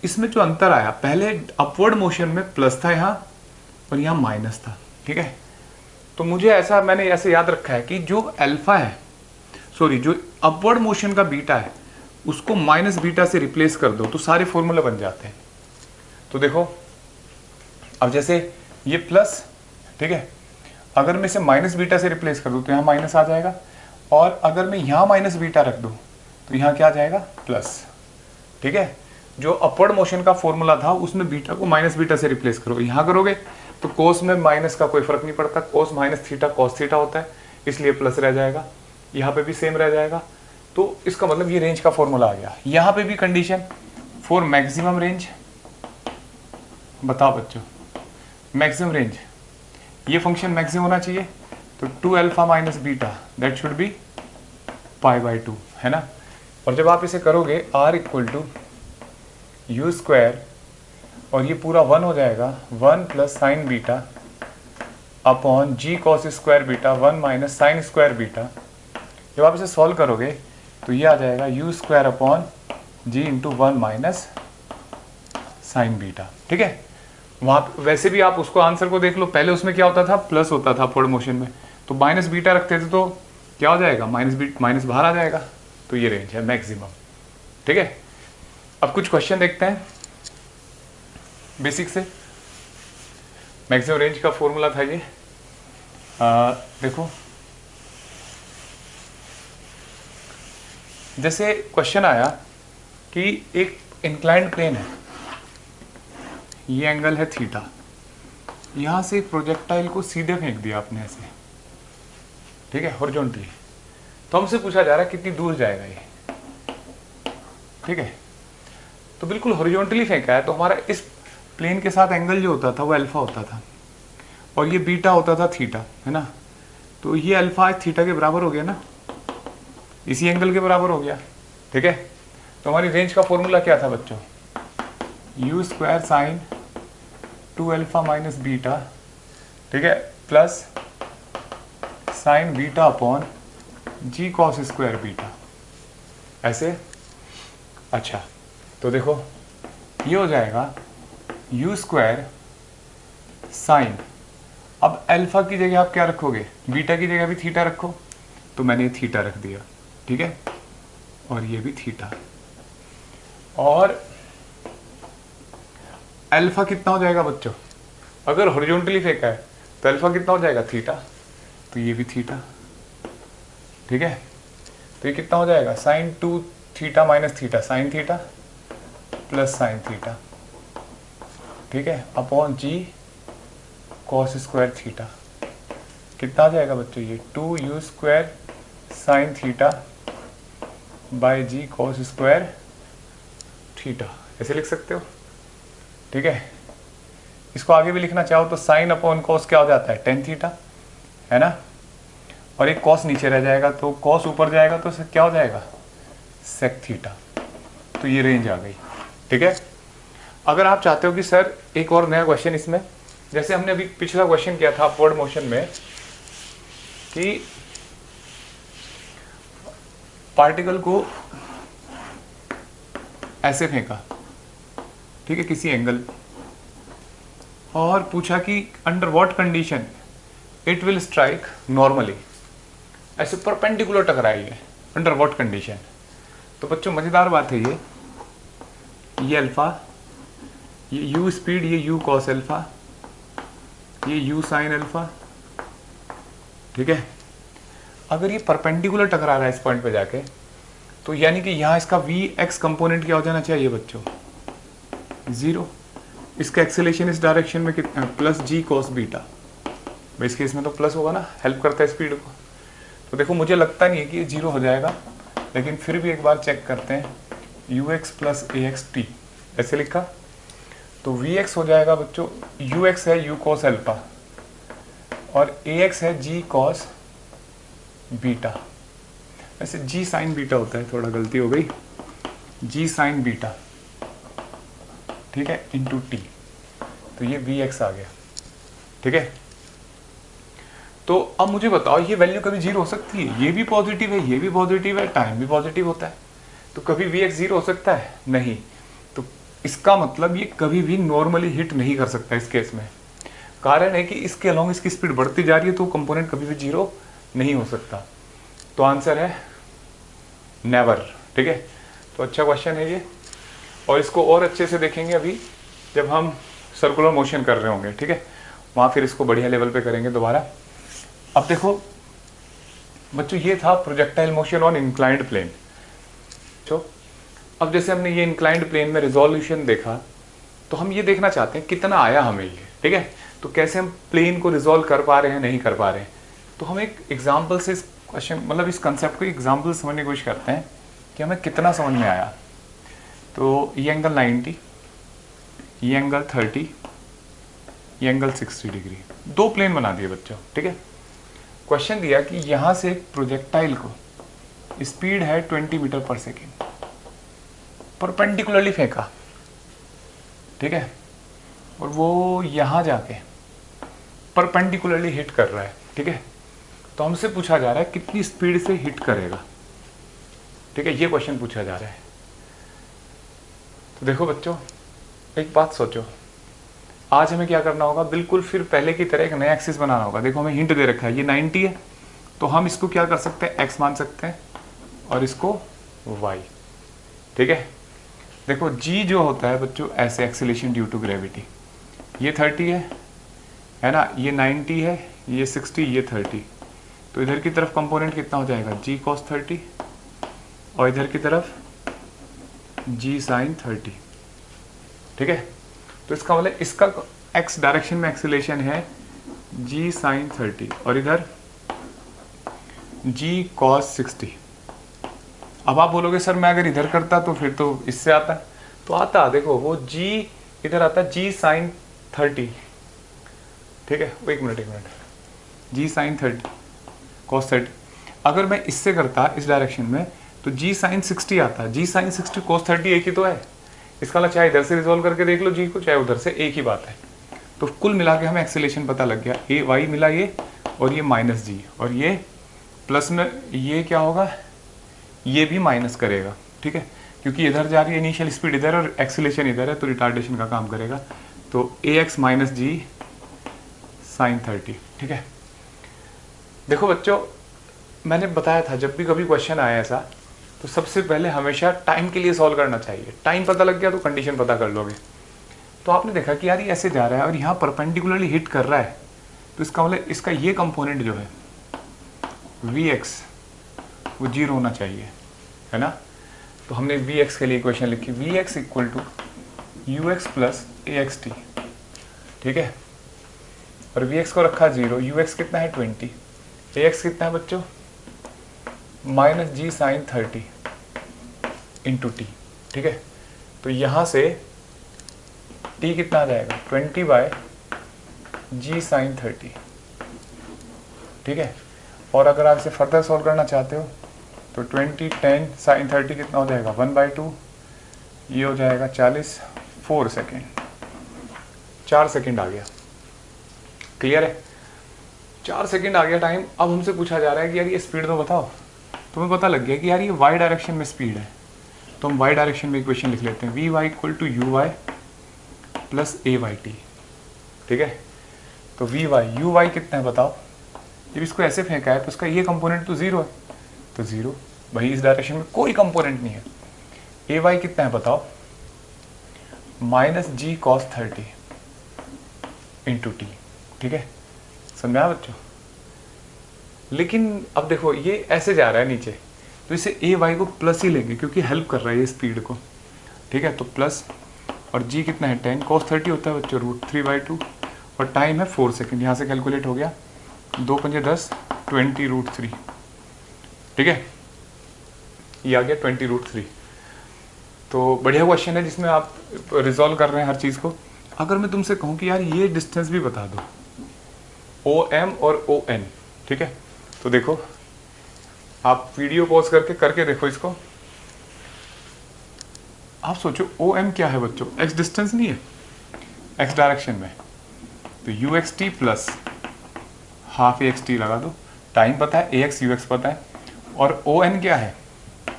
इसमें जो अंतर आया, पहले अपवर्ड मोशन में प्लस था यहाँ और यहाँ माइनस था। ठीक है, तो मुझे ऐसा, मैंने ऐसे याद रखा है कि जो अल्फा है, सॉरी जो अपवर्ड मोशन का बीटा है, उसको माइनस बीटा से रिप्लेस कर दो तो सारे फॉर्मूले बन जाते हैं। तो देखो अब जैसे ये प्लस, ठीक है, अगर मैं इसे माइनस बीटा से रिप्लेस कर दूं तो यहाँ माइनस आ जाएगा, और अगर मैं यहाँ माइनस बीटा रख दूं तो यहाँ क्या आ जाएगा, प्लस। ठीक है, जो अपवर्ड मोशन का फॉर्मूला था उसमें बीटा को माइनस बीटा से रिप्लेस करो, यहाँ करोगे तो कोस में माइनस का कोई फर्क नहीं पड़ता, कोस माइनस थीटा कॉस थीटा होता है, इसलिए प्लस रह जाएगा, यहाँ पे भी सेम रह जाएगा। तो इसका मतलब ये रेंज का फॉर्मूला आ गया। यहाँ पे भी कंडीशन फॉर मैक्सिमम रेंज, बताओ बच्चों, मैक्सिमम रेंज, ये फंक्शन मैक्सिमम होना चाहिए, तो 2 alpha minus beta that should be π/2, है ना। और जब आप इसे करोगे r equal to you square, और ये पूरा 1 हो जाएगा, 1 प्लस साइन बीटा अपॉन जी cos square beta 1 minus sine square beta. जब आप इसे सॉल्व करोगे तो ये आ जाएगा u square upon g into 1 minus sine beta. ठीक है, वहाँ वैसे भी आप उसको आंसर को देख लो, पहले उसमें क्या होता था, प्लस होता था अपवर्ड मोशन में, तो माइनस बीटा रखते थे तो क्या हो जाएगा, माइनस बाहर आ जाएगा। तो ये रेंज है मैक्सिमम। ठीक है, अब कुछ क्वेश्चन देखते हैं बेसिक से। मैक्सिमम रेंज का फॉर्मूला था ये, देखो जैसे क्वेश्चन आया कि एक इंक्लाइंड प्लेन है, ये एंगल है थीटा, यहां से प्रोजेक्टाइल को सीधे फेंक दिया आपने ऐसे, ठीक है, हॉरिजॉन्टली। तो हमसे पूछा जा रहा है कितनी दूर जाएगा ये। ठीक है, तो बिल्कुल हॉरिजॉन्टली फेंका है, तो हमारा इस प्लेन के साथ एंगल जो होता था वो अल्फा होता था, और ये बीटा होता था थीटा, है ना। तो ये अल्फा थीटा के बराबर हो गया ना, इसी एंगल के बराबर हो गया। ठीक है, तो हमारी रेंज का फॉर्मूला क्या था बच्चों, you square sine 2 alpha minus beta, ठीक है, प्लस साइन बीटा अपॉन जी कॉस स्क्वायर बीटा, ऐसे। अच्छा, तो देखो ये हो जाएगा यू स्क्वायर साइन, अब अल्फा की जगह आप क्या रखोगे, बीटा की जगह भी थीटा रखो, तो मैंने ये थीटा रख दिया। ठीक है, और ये भी थीटा, और अल्फा कितना हो जाएगा बच्चों, अगर हॉरिजॉन्टली फेंका है तो अल्फा कितना हो जाएगा, थीटा, तो ये भी थीटा। ठीक है, तो ये कितना हो जाएगा, sine 2 theta minus theta sine theta plus sine theta, ठीक है, अपॉन जी कॉस स्क्वायर थीटा, कितना आ जाएगा बच्चों, ये 2 U square sine theta by G cos square theta, ऐसे लिख सकते हो। ठीक है, इसको आगे भी लिखना चाहो तो साइन अपॉन कॉस क्या हो जाता है, टेन थीटा, है ना, और एक कॉस नीचे रह जाएगा, तो कॉस ऊपर जाएगा तो क्या हो जाएगा, सेक थीटा। तो ये रेंज आ गई। ठीक है, अगर आप चाहते हो कि सर एक और नया क्वेश्चन इसमें, जैसे हमने अभी पिछला क्वेश्चन किया था अपवर्ड मोशन में कि पार्टिकल को ऐसे फेंका, ठीक है, किसी एंगल, और पूछा कि under what condition it will strike normally, ऐसे परपेंडिकुलर टकराएगी, अंडर व्हाट कंडीशन। तो बच्चों मजेदार बात है ये अल्फा, ये यू स्पीड, ये यू कॉस अल्फा, ये u साइन अल्फा, ठीक है। अगर ये परपेंडिकुलर टकरा रहा है इस पॉइंट पे जाके, तो यानी कि यहाँ इसका वी एक्स कंपोनेंट क्या हो जाना चाहिए बच्चों, 0। इसका एक्सेलेरेशन इस डायरेक्शन में कितना, प्लस जी कॉस बीटा। इस केस में तो प्लस होगा ना, हेल्प करता है स्पीड को। तो देखो मुझे लगता नहीं है कि ये 0 हो जाएगा, लेकिन फिर भी एक बार चेक करते हैं। You X plus A X T ऐसे लिखा, तो वी एक्स हो जाएगा बच्चों, यू एक्स है यू कॉस अल्फा और ए एक्स है जी कॉस बीटा। वैसे जी साइन बीटा होता है, थोड़ा गलती हो गई, जी साइन बीटा, ठीक है, इंटू टी। तो ये वी एक्स आ गया, ठीक है। तो अब मुझे बताओ ये वैल्यू कभी 0 हो सकती है? ये भी पॉजिटिव है, ये भी पॉजिटिव है, टाइम भी पॉजिटिव होता है, तो कभी वी एक्स 0 हो सकता है? नहीं। तो इसका मतलब ये कभी भी नॉर्मली हिट नहीं कर सकता इस केस में। कारण है कि इसके अलोंग इसकी स्पीड बढ़ती जा रही है, तो कंपोनेंट कभी भी 0 नहीं हो सकता। तो आंसर है नेवर, ठीक है। तो अच्छा क्वेश्चन है ये, और इसको और अच्छे से देखेंगे अभी जब हम सर्कुलर मोशन कर रहे होंगे, ठीक है, वहाँ फिर इसको बढ़िया लेवल पे करेंगे दोबारा। अब देखो बच्चों, ये था projectile motion on inclined plane. तो अब जैसे हमने ये इंक्लाइंड प्लेन में रिजोल्यूशन देखा, तो हम ये देखना चाहते हैं कितना आया हमें ये, ठीक है। तो कैसे हम प्लेन को रिजोल्व कर पा रहे हैं, नहीं कर पा रहे हैं। तो हम एक एग्जाम्पल से इस क्वेश्चन, मतलब इस कंसेप्ट को एग्जाम्पल समझने की कोशिश करते हैं कि हमें कितना समझ में आया। तो ये एंगल 90, ये एंगल 30, ये एंगल 60 डिग्री, दो प्लेन बना दिए बच्चों, ठीक है। क्वेश्चन दिया कि यहाँ से एक प्रोजेक्टाइल को स्पीड है 20 मीटर पर सेकेंड, परपेंडिकुलरली फेंका, ठीक है, और वो यहाँ जाके परपेंडिकुलरली हिट कर रहा है, ठीक है। तो हमसे पूछा जा रहा है कितनी स्पीड से हिट करेगा, ठीक है, ये क्वेश्चन पूछा जा रहा है। तो देखो बच्चों, एक बात सोचो, आज हमें क्या करना होगा, बिल्कुल फिर पहले की तरह एक नया एक्सिस बनाना होगा। देखो हमें हिंट दे रखा है, ये 90 है, तो हम इसको क्या कर सकते हैं, x मान सकते हैं, और इसको y, ठीक है। देखो g जो होता है बच्चों, ऐसे एक्सेलेरेशन ड्यू टू ग्रेविटी, ये 30 है ना, ये 90 है, ये 60, ये 30। तो इधर की तरफ कंपोनेंट कितना हो जाएगा, g cos 30, और इधर की तरफ g sin 30, ठीक है। तो इसका मतलब इसका x डायरेक्शन में एक्सेलेरेशन है g sin 30 और इधर g cos 60। अब आप बोलोगे सर मैं अगर इधर करता तो फिर तो इससे आता, तो आता, देखो वो g इधर आता g sin 30, ठीक है, वो एक मिनट g sin 30 cos 30। अगर मैं इससे करता इस डायरेक्शन में तो g sin 60 आता, g sin 60 cos 30 एक ही तो है। इसका मतलब चाहे इधर से रिजोल्व करके देख लो g को, चाहे उधर से, एक ही बात है। तो कुल मिला के हमें एक्सेलेरेशन पता लग गया, ए वाई मिला ये, और ये माइनस जी, और ये प्लस में ये क्या होगा, ये भी माइनस करेगा, ठीक है, क्योंकि इधर जा रही है इनिशियल स्पीड इधर और एक्सेलेरेशन इधर है, तो रिटार्डेशन का काम करेगा। तो ए एक्स माइनस जी साइन 30, ठीक है। देखो बच्चों, मैंने बताया था जब भी कभी क्वेश्चन आया ऐसा, तो सबसे पहले हमेशा टाइम के लिए सॉल्व करना चाहिए। टाइम पता लग गया तो कंडीशन पता कर लोगे। तो आपने देखा कि यार ये ऐसे जा रहा है और यहाँ परपेंडिकुलरली हिट कर रहा है, तो इसका मतलब इसका ये कंपोनेंट जो है वी एक्स वो 0 होना चाहिए, है ना। तो हमने वी एक्स के लिए इक्वेशन लिखी, V X equal to U X plus A X T, ठीक है, और वी एक्स को रखा 0, यू एक्स कितना है 20, ए एक्स कितना है बच्चों माइनस जी साइन 30 इंटू टी, ठीक है। तो यहाँ से टी कितना आ जाएगा 20 बाय जी साइन 30, ठीक है। और अगर आप इसे फर्दर सॉल्व करना चाहते हो तो 20 10 साइन 30 कितना हो जाएगा 1/2, ये हो जाएगा 40, 4 सेकेंड, 4 सेकेंड आ गया, क्लियर है, 4 सेकेंड आ गया टाइम। अब हमसे पूछा जा रहा है कि यार ये स्पीड तो बताओ। तुम्हें पता लग गया कि यार ये y डायरेक्शन में स्पीड है, तो हम y डायरेक्शन में इक्वेशन लिख लेते हैं, V Y equal to U Y plus A Y T, ठीक है। तो वी वाई, यू वाई कितना है बताओ, जब इसको ऐसे फेंका है तो इसका ये कंपोनेंट तो 0 है, तो 0, भाई इस डायरेक्शन में कोई कंपोनेंट नहीं है। ए वाई कितना है बताओ माइनस जी कॉस 30 इंटू टी, ठीक है, समझ में आया बच्चों? लेकिन अब देखो ये ऐसे जा रहा है नीचे, तो इसे ए वाई को प्लस ही लेंगे क्योंकि हेल्प कर रहा है ये स्पीड को, ठीक है। तो प्लस, और जी कितना है 10 cos 30 होता है बच्चों √3/2, और टाइम है 4 सेकेंड। यहाँ से कैलकुलेट हो गया 2 पंजे 10, 20√3, ठीक है, ये आ गया 20√3। तो बढ़िया क्वेश्चन है जिसमें आप रिजॉल्व कर रहे हैं हर चीज़ को। अगर मैं तुमसे कहूँ कि यार ये डिस्टेंस भी बता दो, OM और ON, ठीक है, तो देखो आप वीडियो पॉज करके देखो इसको। आप सोचो OM क्या है बच्चों, x डिस्टेंस नहीं है, x डायरेक्शन में, तो UXT प्लस हाफ AXT लगा दो, टाइम पता है, AX UX पता है, और ON क्या है,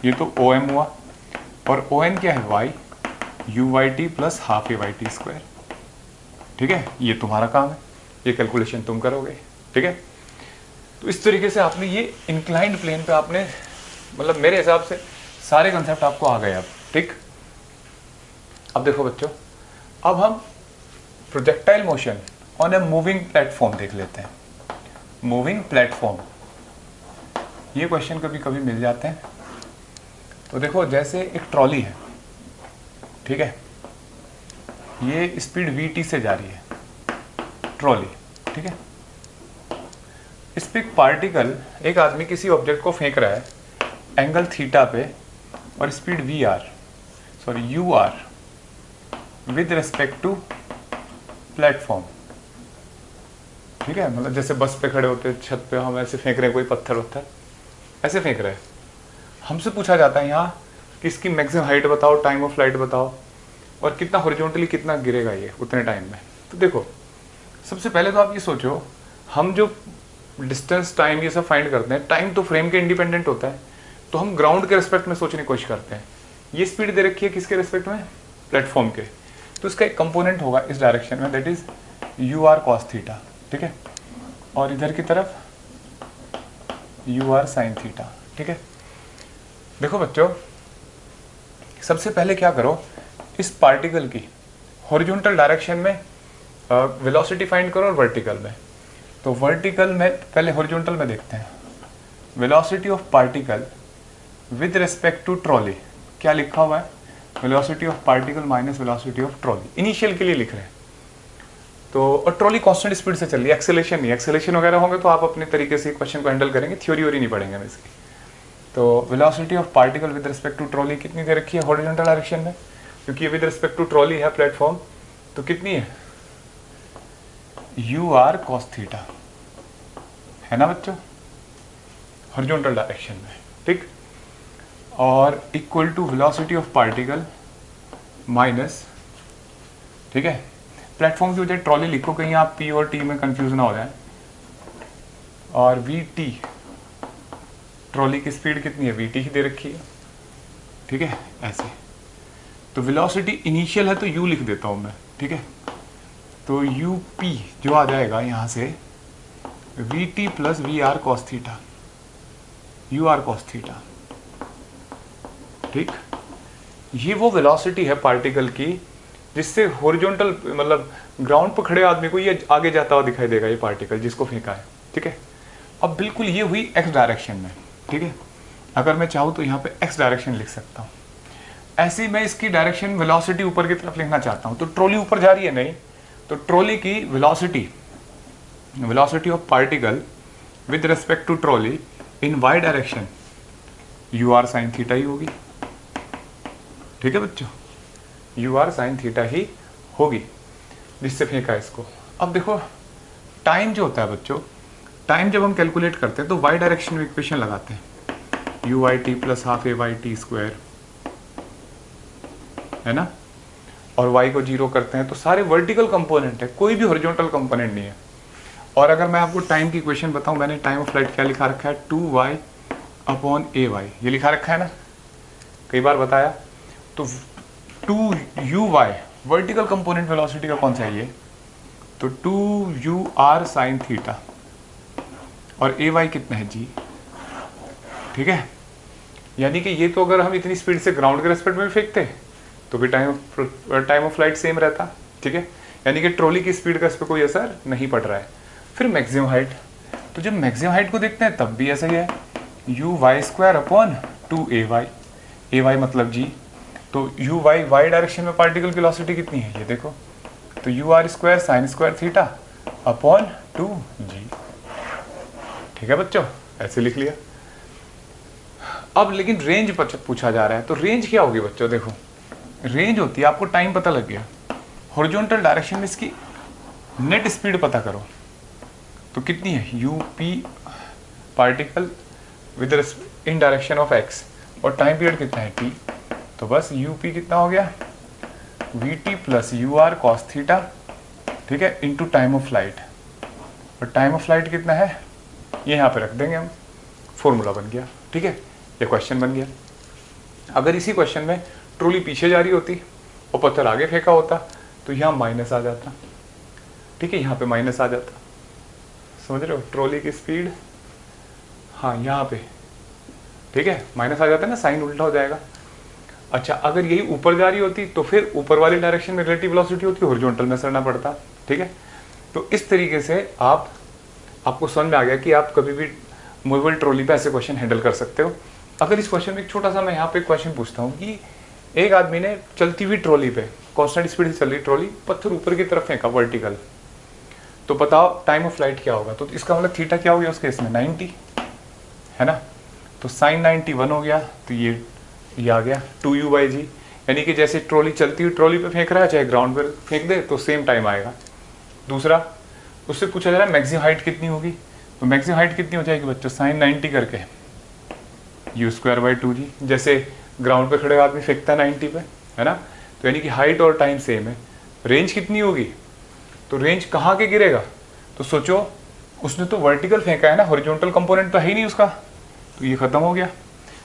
ये तो OM हुआ, और ON क्या है, Y UYT plus half AYT square, ठीक है। ये तुम्हारा काम है, ये कैलकुलेशन तुम करोगे, ठीक है। तो इस तरीके से आपने ये इंक्लाइंड प्लेन पे आपने, मतलब मेरे हिसाब से सारे कंसेप्ट आपको आ गए अब, ठीक। अब देखो बच्चों, अब हम projectile motion on a moving platform देख लेते हैं। मूविंग प्लेटफॉर्म, ये क्वेश्चन कभी कभी मिल जाते हैं। तो देखो जैसे एक ट्रॉली है, ठीक है, ये स्पीड VT से जा रही है ट्रॉली, ठीक है। इस पे एक पार्टिकल, एक आदमी किसी ऑब्जेक्ट को फेंक रहा है एंगल थीटा पे, और speed UR with respect to platform, ठीक है। मतलब जैसे बस पे खड़े होते हैं, छत पे हम ऐसे फेंक रहे हैं, कोई पत्थर ऐसे फेंक रहे हैं, हमसे पूछा जाता है यहाँ कि इसकी मैक्सिमम हाइट बताओ, टाइम ऑफ फ्लाइट बताओ, और कितना हॉरिजॉन्टली कितना गिरेगा ये उतने टाइम में। तो देखो सबसे पहले तो आप ये सोचो, हम जो डिस्टेंस टाइम ये सब फाइंड करते हैं, टाइम तो फ्रेम के इंडिपेंडेंट होता है, तो हम ग्राउंड के रिस्पेक्ट में सोचने की कोशिश करते हैं। ये स्पीड दे रखी है किसके रिस्पेक्ट में, प्लेटफॉर्म के, तो इसका एक कंपोनेंट होगा इस डायरेक्शन में, that is UR cos theta, ठीक है, और इधर की तरफ UR sin थीटा, ठीक है। देखो बच्चों सबसे पहले क्या करो, इस पार्टिकल की हॉरिजॉन्टल डायरेक्शन में वेलोसिटी फाइंड करो और वर्टिकल में। तो वर्टिकल में पहले हॉरिजॉन्टल में देखते हैं, velocity of particle with respect to trolley, क्या लिखा हुआ है, velocity of particle minus velocity of trolley, initial के लिए लिख रहे हैं। तो और ट्रॉली कांस्टेंट स्पीड से चल रही है, एक्सेलेरेशन नहीं, एक्सेलेरेशन वगैरह होंगे तो आप अपने तरीके से क्वेश्चन को हैंडल करेंगे, थ्योरी नहीं पढ़ेंगे हम इसकी। तो velocity of particle with respect to trolley कितनी दे रखी है हॉरिजॉन्टल डायरेक्शन में, क्योंकि विद रिस्पेक्ट टू ट्रॉली है प्लेटफॉर्म, तो कितनी है UR cos थीटा, है ना बच्चों, हॉरिजॉन्टल डायरेक्शन में, ठीक। और equal to velocity of particle minus, ठीक है, प्लेटफॉर्म की वजह ट्रॉली लिखो, कहीं आप P और T में कंफ्यूज ना हो जाए, और VT, ट्रॉली की स्पीड कितनी है, VT ही दे रखी है, ठीक है, ऐसे। तो वेलोसिटी इनिशियल है तो U लिख देता हूं मैं, ठीक है, तो UP जो आ जाएगा यहाँ से VT plus VR cos theta, UR cos theta, ठीक। ये वो वेलोसिटी है पार्टिकल की जिससे हॉरिजॉन्टल, मतलब ग्राउंड पर खड़े आदमी को ये आगे जाता हुआ दिखाई देगा, ये पार्टिकल जिसको फेंका है, ठीक है। अब बिल्कुल ये हुई x डायरेक्शन में, ठीक है। अगर मैं चाहूँ तो यहाँ पे x डायरेक्शन लिख सकता हूँ। ऐसे मैं इसकी डायरेक्शन वेलोसिटी ऊपर की तरफ लिखना चाहता हूँ, तो ट्रॉली ऊपर जा रही है नहीं, तो ट्रॉली की velocity of particle with respect to trolley in y direction UR sin theta ही होगी, ठीक है बच्चों, UR sin थीटा ही होगी जिससे फेंका इसको। अब देखो टाइम जो होता है बच्चों, टाइम जब हम कैलकुलेट करते हैं तो y डायरेक्शन में इक्वेशन लगाते हैं, UYT plus half AYT square, है ना, और y को 0 करते हैं तो सारे वर्टिकल कंपोनेंट है, कोई भी हॉरिजॉन्टल कंपोनेंट नहीं है। और अगर मैं आपको टाइम की इक्वेशन बताऊं, मैंने टाइम ऑफ फ्लाइट क्या लिखा रखा है, 2y अपॉन AY, ये लिखा रखा है ना, कई बार बताया। तो 2uy वर्टिकल कंपोनेंट वेलोसिटी का कौन सा है ये, तो 2UR sin थीटा, और AY कितना है G, ठीक है। यानी कि ये तो अगर हम इतनी स्पीड से ग्राउंड के रेस्पेक्ट में फेंकते तो भी टाइम ऑफ फ्लाइट सेम रहता, ठीक है। यानी कि ट्रॉली की स्पीड का इस पर कोई असर नहीं पड़ रहा है। फिर मैक्सिमम हाइट, तो जब मैक्सिमम हाइट को देखते हैं तब भी ऐसा ही है, U Y square upon 2ay, ay मतलब g, तो यू वाई वाई डायरेक्शन में पार्टिकल की वेलोसिटी कितनी है ये देखो, तो U R square sine square theta upon 2g। ठीक है बच्चों, ऐसे लिख लिया। अब लेकिन रेंज पूछा जा रहा है, तो रेंज क्या होगी बच्चों, देखो रेंज होती है, आपको टाइम पता लग गया, हॉरिजॉन्टल डायरेक्शन में इसकी नेट स्पीड पता करो, तो कितनी है, U P particle with in direction of x, और टाइम पीरियड कितना है टी, तो बस यू पी कितना हो गया, V T plus U R cos theta, ठीक है, इंटू टाइम ऑफ लाइट, और टाइम ऑफ लाइट कितना है ये यहाँ पे रख देंगे हम, फॉर्मूला बन गया। ठीक है, ये क्वेश्चन बन गया। अगर इसी क्वेश्चन में ट्रॉली पीछे जा रही होती और पत्थर आगे फेंका होता तो यहाँ माइनस आ जाता, ठीक है, यहाँ पे माइनस आ जाता, समझ रहे हो, ट्रॉली की स्पीड, हाँ यहाँ पे, ठीक है, माइनस आ जाता है ना, साइन उल्टा हो जाएगा। अच्छा, अगर यही ऊपर जा रही होती तो फिर ऊपर वाली डायरेक्शन में रिलेटिव वेलोसिटी होती, हॉरिजॉन्टल में चलना पड़ता। ठीक है, तो इस तरीके से आपको समझ में आ गया कि आप कभी भी मूवेबल ट्रॉली पे ऐसे क्वेश्चन हैंडल कर सकते हो। अगर इस क्वेश्चन में एक छोटा सा मैं यहाँ पे क्वेश्चन पूछता हूँ कि एक आदमी ने चलती हुई ट्रॉली पे कांस्टेंट स्पीड से चल रही ट्रॉली, पत्थर ऊपर की तरफ फेंका वर्टिकल, तो बताओ टाइम ऑफ फ्लाइट क्या होगा, तो इसका मतलब थीटा क्या हो गया उस केस में 90 है ना, तो साइन 90 1 हो गया, तो ये आ गया 2u/g, यानी कि जैसे ट्रॉली चलती हुई ट्रॉली पे फेंक रहा है चाहे ग्राउंड पर फेंक दे तो सेम टाइम आएगा। दूसरा, उससे पूछा जा रहा है मैक्सिमम हाइट कितनी होगी, तो मैक्सिमम हाइट कितनी हो जाएगी बच्चों, साइन 90 करके u²/2g, जैसे ग्राउंड पे खड़े आदमी फेंकता है 90 पे, है ना, तो यानी कि हाइट और टाइम सेम है। रेंज कितनी होगी, तो रेंज कहाँ के गिरेगा, तो सोचो उसने तो वर्टिकल फेंका है ना, हॉरिजॉन्टल कंपोनेंट तो है ही नहीं उसका, तो ये खत्म हो गया,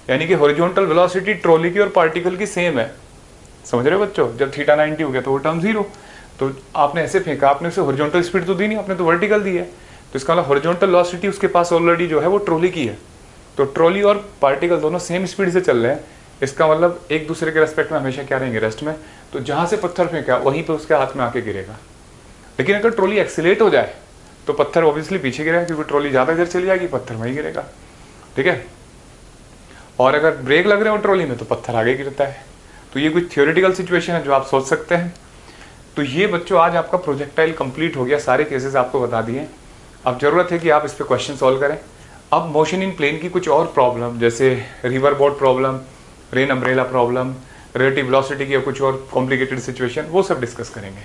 यानी कि हॉरिजॉन्टल वेलोसिटी ट्रॉली की और पार्टिकल की सेम है। समझ रहे हो बच्चों, जब थीटा 90 हो गया तो वो टर्म 0, तो आपने ऐसे फेंका, आपने उसे हॉरिजॉन्टल स्पीड तो दी नहीं, आपने तो वर्टिकल दी है, तो इसका मतलब हॉरिजॉन्टल वेलोसिटी उसके पास ऑलरेडी जो है वो ट्रॉली की है, तो ट्रॉली और पार्टिकल दोनों सेम स्पीड से चल रहे हैं, इसका मतलब एक दूसरे के रेस्पेक्ट में हमेशा क्या रहेंगे, रेस्ट में, तो जहाँ से पत्थर फेंका वहीं पे उसके हाथ में आके गिरेगा। लेकिन अगर ट्रॉली एक्सीलेट हो जाए तो पत्थर ऑब्वियसली पीछे गिरेगा, क्योंकि ट्रॉली ज़्यादा इधर चली जाएगी, पत्थर वहीं गिरेगा। ठीक है, और अगर ब्रेक लग रहे हो ट्रॉली में तो पत्थर आगे गिरता है। तो ये कुछ थियोरेटिकल सिचुएशन है जो आप सोच सकते हैं। तो ये बच्चों आज आपका प्रोजेक्टाइल कंप्लीट हो गया, सारे केसेस आपको बता दिए। अब जरूरत है कि आप इस पर क्वेश्चन सॉल्व करें। अब मोशन इन प्लेन की कुछ और प्रॉब्लम, जैसे river boat problem, rain umbrella problem, relative velocity की कुछ और कॉम्प्लिकेटेड सिचुएशन, वो सब डिस्कस करेंगे।